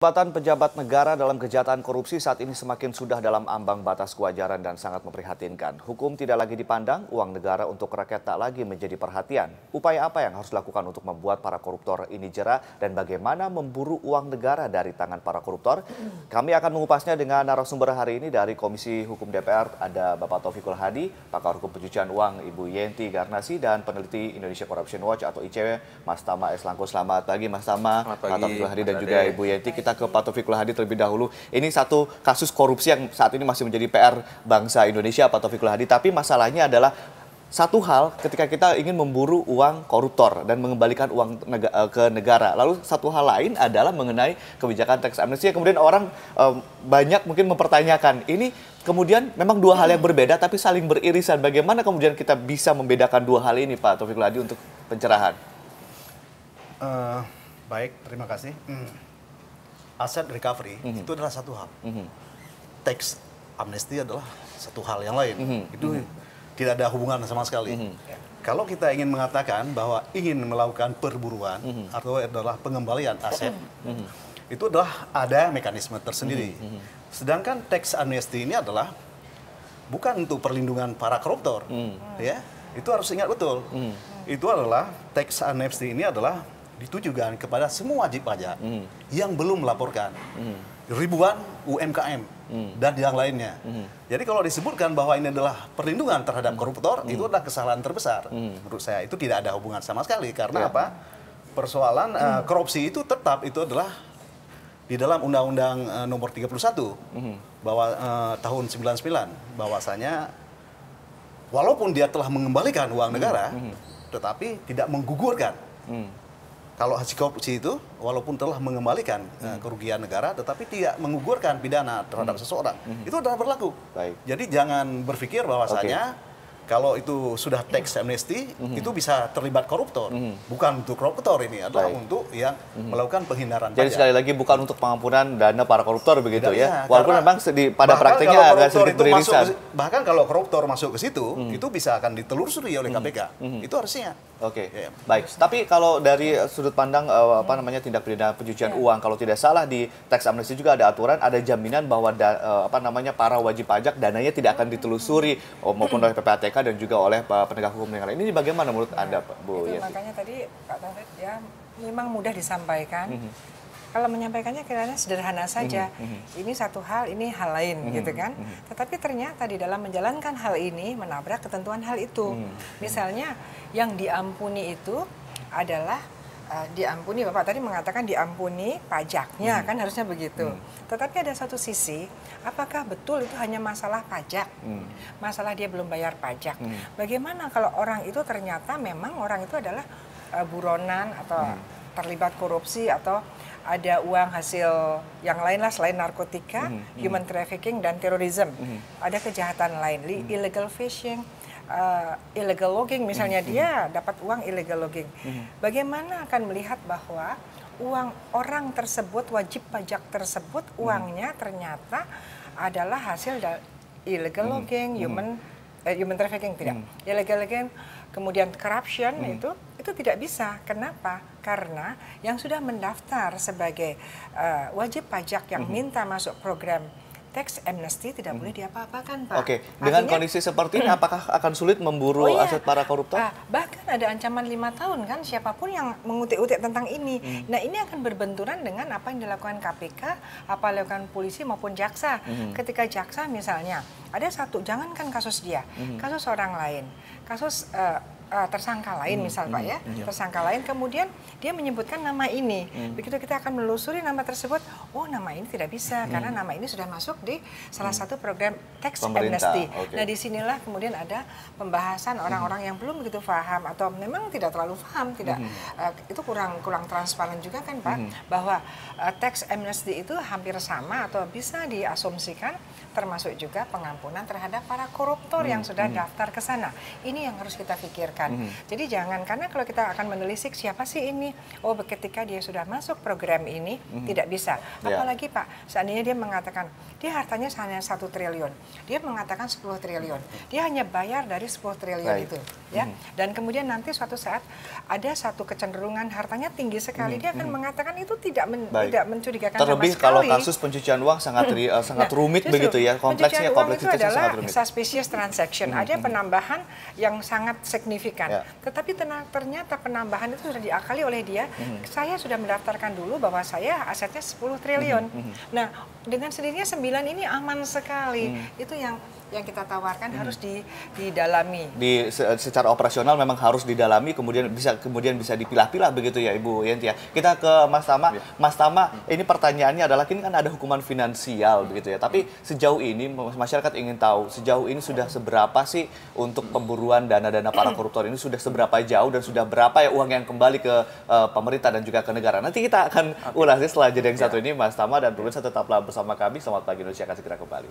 Pelibatan pejabat negara dalam kejahatan korupsi saat ini semakin sudah dalam ambang batas kewajaran dan sangat memprihatinkan. Hukum tidak lagi dipandang, uang negara untuk rakyat tak lagi menjadi perhatian. Upaya apa yang harus dilakukan untuk membuat para koruptor ini jera dan bagaimana memburu uang negara dari tangan para koruptor? Kami akan mengupasnya dengan narasumber hari ini dari Komisi Hukum DPR. Ada Bapak Taufikul Hadi, pakar hukum pencucian uang, Ibu Yenti Garnasi, dan peneliti Indonesia Corruption Watch atau ICW, Mas Tama S. Langkun. Selamat pagi Mas Tama, Pak Taufikul Hadi dan juga Ibu Yenti. Kita ke Pak Taufikul Hadi terlebih dahulu. Ini satu kasus korupsi yang saat ini masih menjadi PR bangsa Indonesia, Pak Taufikul Hadi. Tapi masalahnya adalah satu hal ketika kita ingin memburu uang koruptor dan mengembalikan uang ke negara. Lalu satu hal lain adalah mengenai kebijakan tax amnesty yang kemudian orang banyak mungkin mempertanyakan. Ini kemudian memang dua hal yang berbeda tapi saling beririsan. Bagaimana kemudian kita bisa membedakan dua hal ini, Pak Taufikul Hadi, untuk pencerahan? Baik, terima kasih. Aset recovery itu adalah satu hal. Tax amnesty adalah satu hal yang lain. Itu tidak ada hubungan sama sekali. Kalau kita ingin mengatakan bahwa ingin melakukan perburuan atau adalah pengembalian aset, itu adalah ada mekanisme tersendiri. Sedangkan tax amnesty ini adalah bukan untuk perlindungan para koruptor. Ya, itu harus ingat betul. Itu adalah tax amnesty ini adalah ditujukan kepada semua wajib pajak yang belum melaporkan, ribuan UMKM dan yang lainnya. Jadi kalau disebutkan bahwa ini adalah perlindungan terhadap koruptor, itu adalah kesalahan terbesar. Menurut saya itu tidak ada hubungan sama sekali. Karena apa? Persoalan korupsi itu tetap itu adalah di dalam Undang-Undang Nomor 31 bahwa tahun 99 bahwasanya walaupun dia telah mengembalikan uang negara, tetapi tidak menggugurkan. Kalau hasil korupsi itu, walaupun telah mengembalikan kerugian negara, tetapi tidak menggugurkan pidana terhadap seseorang, itu adalah berlaku. Baik. Jadi jangan berpikir bahwasanya kalau itu sudah tax amnesty, itu bisa terlibat koruptor. Bukan untuk koruptor, ini adalah untuk yang melakukan penghindaran Jadi pajak. sekali lagi bukan untuk pengampunan dana para koruptor begitu Tidak, ya. iya, Walaupun memang pada praktiknya agak sedikit beririsan. Bahkan kalau koruptor masuk ke situ, itu bisa akan ditelusuri oleh KPK. Itu harusnya. Oke, Ya. baik. Tapi kalau dari sudut pandang tindak pidana pencucian uang, kalau tidak salah di tax amnesty juga ada aturan, ada jaminan bahwa para wajib pajak dananya tidak akan ditelusuri maupun oleh PPATK dan juga oleh penegak hukum yang lain. Ini bagaimana menurut Anda, Pak Bu Itu Yenti? makanya tadi Pak Taufik ya memang mudah disampaikan. Kalau menyampaikannya kira-kira sederhana saja. Ini satu hal, ini hal lain gitu kan. Tetapi ternyata di dalam menjalankan hal ini menabrak ketentuan hal itu. Misalnya yang diampuni itu adalah diampuni, Bapak tadi mengatakan diampuni pajaknya kan harusnya begitu. Tetapi ada satu sisi, apakah betul itu hanya masalah pajak? Masalah dia belum bayar pajak. Bagaimana kalau orang itu ternyata memang orang itu adalah buronan atau terlibat korupsi atau ada uang hasil yang lain lah selain narkotika, human trafficking dan terorisme. Ada kejahatan lain, illegal fishing, illegal logging misalnya, dia dapat uang illegal logging. Bagaimana akan melihat bahwa uang orang tersebut, wajib pajak tersebut, uangnya ternyata adalah hasil illegal logging, human trafficking tidak, illegal logging, kemudian corruption itu tidak bisa. Kenapa? Karena yang sudah mendaftar sebagai wajib pajak yang minta masuk program tax amnesty tidak boleh diapa-apakan, Pak. Oke, dengan kondisi seperti ini apakah akan sulit memburu aset para koruptor? Bahkan ada ancaman 5 tahun kan siapapun yang mengutik-utik tentang ini. Nah, ini akan berbenturan dengan apa yang dilakukan KPK, apa yang dilakukan polisi maupun jaksa. Ketika jaksa misalnya, ada satu, jangankan kasus dia, kasus orang lain, kasus tersangka lain misal Pak ya, tersangka lain kemudian dia menyebutkan nama ini. Begitu kita akan menelusuri nama tersebut, oh nama ini tidak bisa karena nama ini sudah masuk di salah satu program tax amnesty. Nah disinilah kemudian ada pembahasan orang-orang yang belum begitu paham atau memang tidak terlalu paham, itu kurang transparan juga kan Pak, bahwa tax amnesty itu hampir sama atau bisa diasumsikan termasuk juga pengampunan terhadap para koruptor yang sudah daftar ke sana. Ini yang harus kita pikirkan. dilaporkan. Jadi jangan, karena kalau kita akan menelisik siapa sih ini, oh ketika dia sudah masuk program ini tidak bisa. Apalagi Pak, seandainya dia mengatakan dia hartanya hanya 1 triliun, dia mengatakan 10 triliun, dia hanya bayar dari 10 triliun itu, ya. Dan kemudian nanti suatu saat ada satu kecenderungan hartanya tinggi sekali, dia akan mengatakan itu tidak mencurigakan sama Terlebih sekali. kalau kasus pencucian uang sangat rumit begitu ya, kompleksnya, kompleksitasnya sangat rumit. Suspicious transaction, ada penambahan yang sangat signifikan. Tetapi ternyata penambahan itu sudah diakali oleh dia. Saya sudah mendaftarkan dulu bahwa saya asetnya 10 triliun. Nah, dengan sendirinya 9 ini aman sekali. Itu yang kita tawarkan harus didalami. Secara operasional memang harus didalami, kemudian bisa dipilah-pilah begitu ya Ibu Yenti ya. Kita ke Mas Tama. Mas Tama, ini pertanyaannya adalah ini kan ada hukuman finansial begitu ya. Tapi sejauh ini masyarakat ingin tahu sejauh ini sudah seberapa sih untuk pemburuan dana-dana para koruptor ini, sudah seberapa jauh dan sudah berapa ya uang yang kembali ke pemerintah dan juga ke negara. Nanti kita akan ulas setelah jeda yang satu ini Mas Tama, dan pemirsa tetaplah bersama kami. Selamat pagi Indonesia, akan segera kembali.